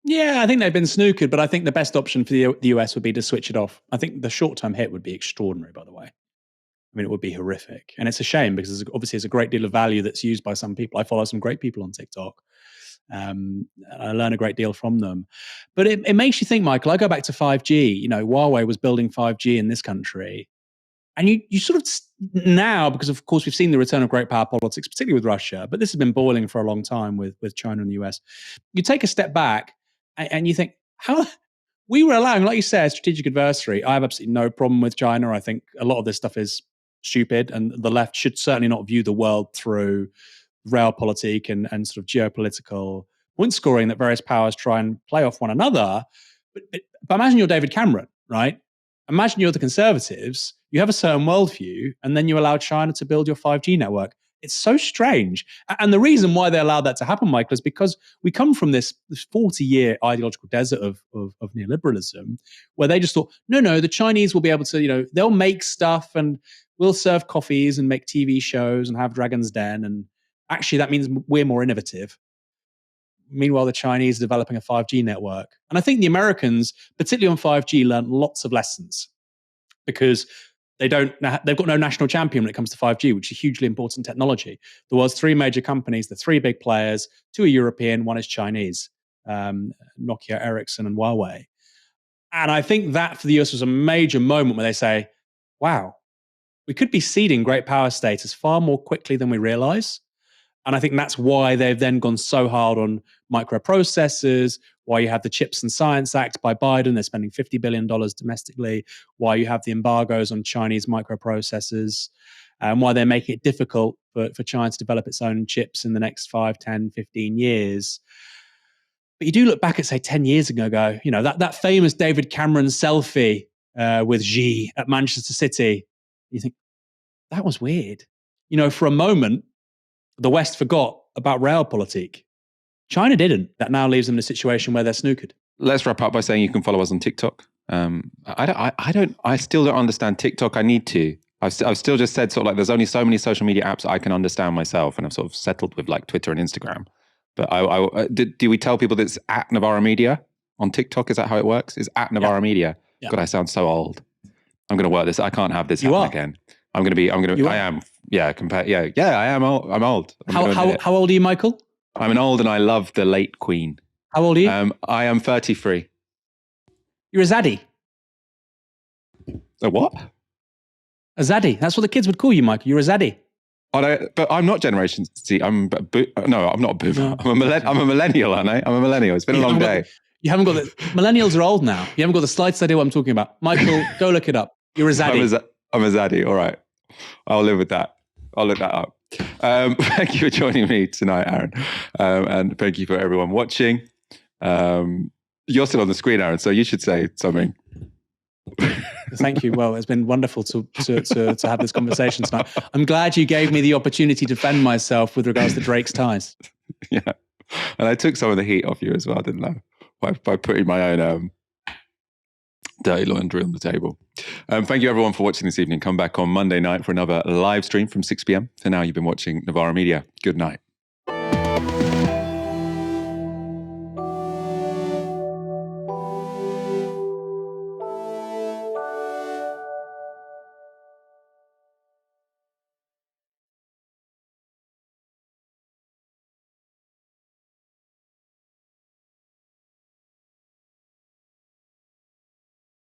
Yeah, I think they've been snookered, but I think the best option for the US would be to switch it off. I think the short-term hit would be extraordinary, by the way. I mean, it would be horrific. And it's a shame because obviously there's a great deal of value that's used by some people. I follow some great people on TikTok. I learn a great deal from them. But it makes you think, Michael, I go back to 5G. You know, Huawei was building 5G in this country. And you sort of now, because of course we've seen the return of great power politics, particularly with Russia, but this has been boiling for a long time with China and the US. You take a step back and you think, how we were allowing, like you said, strategic adversary. I have absolutely no problem with China. I think a lot of this stuff is stupid, and the left should certainly not view the world through realpolitik and sort of geopolitical point scoring that various powers try and play off one another. But imagine you're David Cameron, right? Imagine you're the Conservatives, you have a certain worldview, and then you allow China to build your 5G network. It's so strange. And the reason why they allowed that to happen, Michael, is because we come from this 40-year ideological desert of neoliberalism, where they just thought, no, the Chinese will be able to, they'll make stuff and we'll serve coffees and make TV shows and have Dragon's Den. And actually, that means we're more innovative. Meanwhile, the Chinese are developing a 5G network. And I think the Americans, particularly on 5G, learned lots of lessons because they've got no national champion when it comes to 5G, which is a hugely important technology. The world's three major companies, the three big players, two are European, one is Chinese, Nokia, Ericsson, and Huawei. And I think that for the US was a major moment where they say, wow, we could be ceding great power status far more quickly than we realize. And I think that's why they've then gone so hard on microprocessors, why you have the Chips and Science Act by Biden, they're spending $50 billion domestically, why you have the embargoes on Chinese microprocessors, and why they're making it difficult for China to develop its own chips in the next 5, 10, 15 years. But you do look back at, say, 10 years ago, that famous David Cameron selfie with Xi at Manchester City, you think, that was weird. For a moment, the West forgot about realpolitik. China didn't. That now leaves them in a situation where they're snookered. Let's wrap up by saying you can follow us on TikTok. I still don't understand TikTok. I need to. I've still just said sort of like there's only so many social media apps I can understand myself, and I've sort of settled with like Twitter and Instagram. But do we tell people that it's at Novara Media on TikTok? Is that how it works? Is at Novara Media? Yeah. God, I sound so old. I'm going to work this. I can't have this happen again. I am. Yeah, I am old. I'm old. How old are you, Michael? I'm an old and I love the late Queen. How old are you? I am 33. You're a zaddy. A what? A zaddy. That's what the kids would call you, Michael. You're a zaddy. But I'm not Generation Z. I'm not a boomer. I'm a millennial, aren't I? I'm a millennial. It's been a long day. You haven't got millennials are old now. You haven't got the slightest idea what I'm talking about. Michael, go look it up. You're a zaddy. I'm a zaddy. All right. I'll live with that. I'll look that up. Thank you for joining me tonight, Aaron. And thank you for everyone watching. You're still on the screen, Aaron, so you should say something. Thank you. Well, it's been wonderful to have this conversation tonight. I'm glad you gave me the opportunity to defend myself with regards to Drake's ties. Yeah. And I took some of the heat off you as well, didn't I? By putting my own dirty laundry on the table. Thank you everyone for watching this evening. Come back on Monday night for another live stream from 6 p.m. For now, you've been watching Novara Media. Good night.